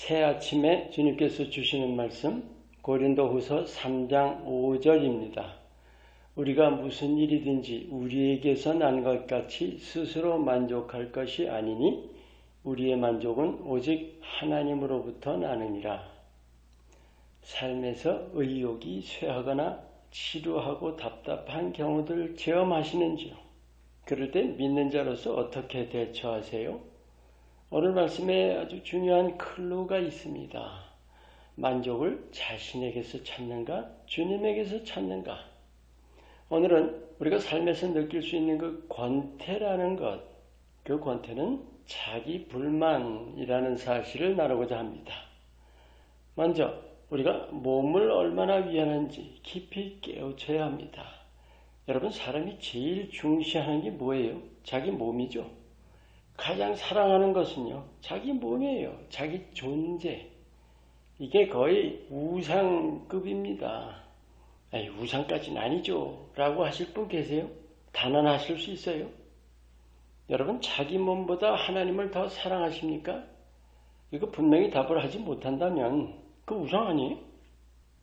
새 아침에 주님께서 주시는 말씀 고린도후서 3장 5절입니다. 우리가 무슨 일이든지 우리에게서 난 것 같이 스스로 만족할 것이 아니니 우리의 만족은 오직 하나님으로부터 나느니라. 삶에서 의욕이 쇠하거나 지루하고 답답한 경우들 체험하시는지요? 그럴 때 믿는 자로서 어떻게 대처하세요? 오늘 말씀에 아주 중요한 클루가 있습니다. 만족을 자신에게서 찾는가, 주님에게서 찾는가? 오늘은 우리가 삶에서 느낄 수 있는 그 권태라는 것, 그 권태는 자기 불만이라는 사실을 나누고자 합니다. 먼저 우리가 몸을 얼마나 위하는지 깊이 깨우쳐야 합니다. 여러분, 사람이 제일 중시하는 게 뭐예요? 자기 몸이죠. 가장 사랑하는 것은요, 자기 몸이에요. 자기 존재. 이게 거의 우상급입니다. 아니, 우상까지는 아니죠 라고 하실 분 계세요? 단언하실 수 있어요? 여러분, 자기 몸보다 하나님을 더 사랑하십니까? 이거 분명히 답을 하지 못한다면 그 우상 아니에요?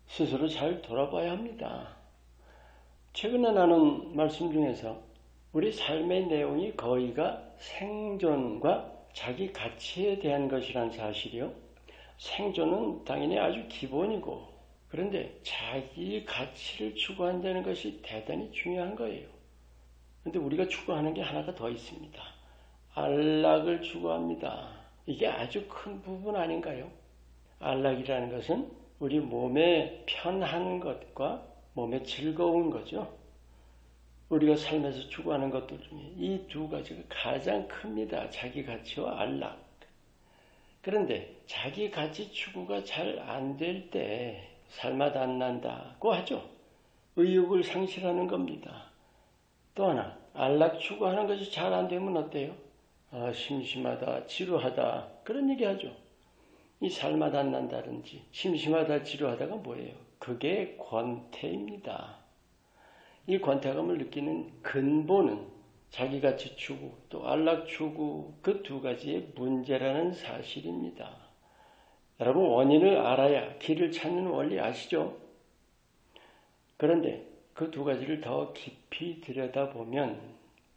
스스로 잘 돌아봐야 합니다. 최근에 나눈 말씀 중에서 우리 삶의 내용이 거의가 생존과 자기 가치에 대한 것이란 사실이요. 생존은 당연히 아주 기본이고, 그런데 자기 가치를 추구한다는 것이 대단히 중요한 거예요. 그런데 우리가 추구하는 게 하나가 더 있습니다. 안락을 추구합니다. 이게 아주 큰 부분 아닌가요? 안락이라는 것은 우리 몸에 편한 것과 몸에 즐거운 거죠. 우리가 삶에서 추구하는 것들 중에 이 두 가지가 가장 큽니다. 자기 가치와 안락. 그런데 자기 가치 추구가 잘 안 될 때 살맛 안 난다고 하죠. 의욕을 상실하는 겁니다. 또 하나, 안락 추구하는 것이 잘 안 되면 어때요? 심심하다, 지루하다, 그런 얘기 하죠. 이 살맛 안 난다든지 심심하다, 지루하다가 뭐예요? 그게 권태입니다. 이 권태감을 느끼는 근본은 자기가치 추구, 또 안락 추구, 그 두 가지의 문제라는 사실입니다. 여러분, 원인을 알아야 길을 찾는 원리 아시죠? 그런데 그 두 가지를 더 깊이 들여다보면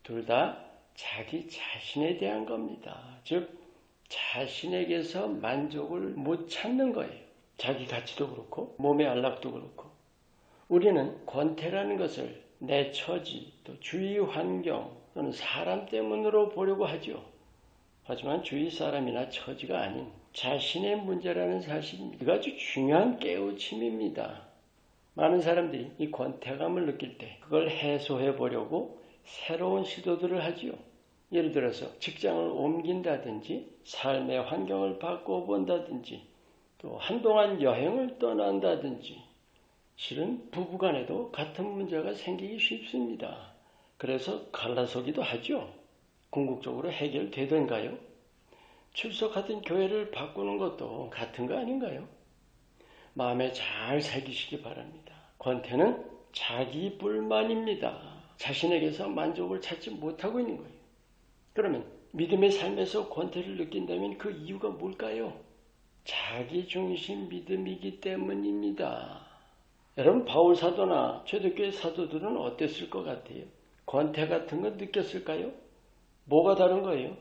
둘 다 자기 자신에 대한 겁니다. 즉, 자신에게서 만족을 못 찾는 거예요. 자기 가치도 그렇고 몸의 안락도 그렇고. 우리는 권태라는 것을 내 처지, 또 주위 환경 또는 사람 때문으로 보려고 하죠. 하지만 주위 사람이나 처지가 아닌 자신의 문제라는 사실입니다. 이거 아주 중요한 깨우침입니다. 많은 사람들이 이 권태감을 느낄 때 그걸 해소해 보려고 새로운 시도들을 하지요. 예를 들어서 직장을 옮긴다든지 삶의 환경을 바꿔본다든지 또 한동안 여행을 떠난다든지. 실은 부부간에도 같은 문제가 생기기 쉽습니다. 그래서 갈라서기도 하죠. 궁극적으로 해결되던가요? 출석하던 교회를 바꾸는 것도 같은 거 아닌가요? 마음에 잘 새기시기 바랍니다. 권태는 자기 불만입니다. 자신에게서 만족을 찾지 못하고 있는 거예요. 그러면 믿음의 삶에서 권태를 느낀다면 그 이유가 뭘까요? 자기중심 믿음이기 때문입니다. 여러분, 바울 사도나 초대교회 사도들은 어땠을 것 같아요? 권태 같은 거 느꼈을까요? 뭐가 다른 거예요?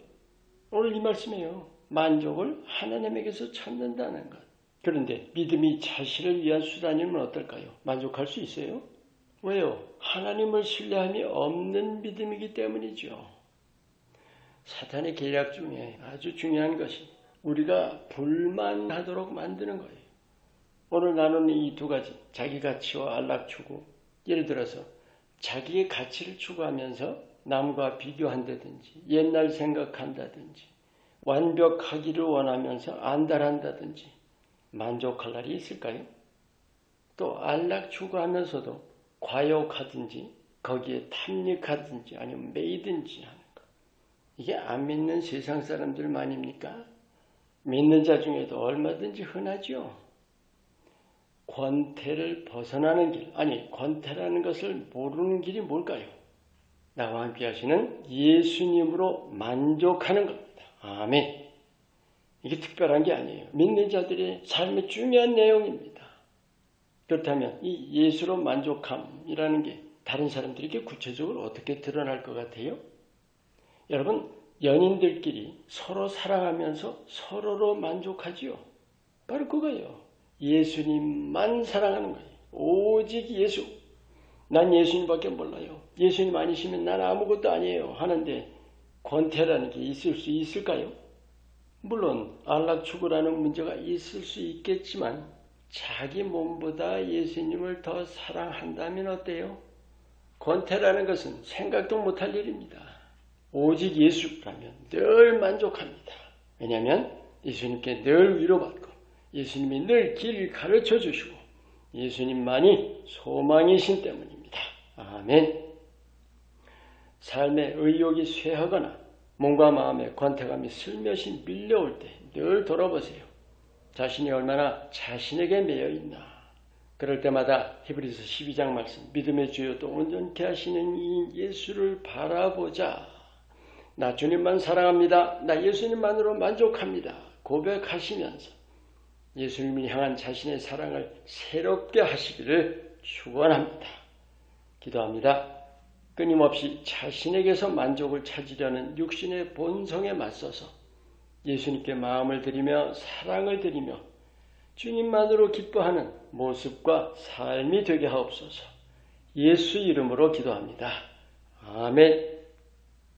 오늘 이 말씀이에요. 만족을 하나님에게서 찾는다는 것. 그런데 믿음이 자신을 위한 수단이면 어떨까요? 만족할 수 있어요? 왜요? 하나님을 신뢰함이 없는 믿음이기 때문이죠. 사탄의 계략 중에 아주 중요한 것이 우리가 불만하도록 만드는 거예요. 오늘 나누는 이 두 가지, 자기 가치와 안락 추구. 예를 들어서 자기의 가치를 추구하면서 남과 비교한다든지, 옛날 생각한다든지, 완벽하기를 원하면서 안달한다든지, 만족할 날이 있을까요? 또 안락 추구하면서도 과욕하든지, 거기에 탐닉하든지, 아니면 매이든지 하는 것. 이게 안 믿는 세상 사람들만입니까? 믿는 자 중에도 얼마든지 흔하죠. 권태를 벗어나는 길, 아니 권태라는 것을 모르는 길이 뭘까요? 나와 함께 하시는 예수님으로 만족하는 겁니다. 아멘. 이게 특별한 게 아니에요. 믿는 자들의 삶의 중요한 내용입니다. 그렇다면 이 예수로 만족함이라는 게 다른 사람들에게 구체적으로 어떻게 드러날 것 같아요? 여러분, 연인들끼리 서로 사랑하면서 서로로 만족하지요. 바로 그거예요. 예수님만 사랑하는 거예요. 오직 예수. 난 예수님밖에 몰라요. 예수님 아니시면 난 아무것도 아니에요. 하는데 권태라는 게 있을 수 있을까요? 물론 안락추구라는 문제가 있을 수 있겠지만 자기 몸보다 예수님을 더 사랑한다면 어때요? 권태라는 것은 생각도 못할 일입니다. 오직 예수라면 늘 만족합니다. 왜냐하면 예수님께 늘 위로받고 예수님이 늘 길을 가르쳐 주시고 예수님만이 소망이신 때문입니다. 아멘. 삶의 의욕이 쇠하거나 몸과 마음의 권태감이 슬며시 밀려올 때 늘 돌아보세요. 자신이 얼마나 자신에게 매여 있나. 그럴 때마다 히브리서 12장 말씀, 믿음의 주요 또 온전케 하시는 이 예수를 바라보자. 나 주님만 사랑합니다. 나 예수님만으로 만족합니다. 고백하시면서 예수님을 향한 자신의 사랑을 새롭게 하시기를 축원합니다. 기도합니다. 끊임없이 자신에게서 만족을 찾으려는 육신의 본성에 맞서서 예수님께 마음을 드리며 사랑을 드리며 주님만으로 기뻐하는 모습과 삶이 되게 하옵소서. 예수 이름으로 기도합니다. 아멘.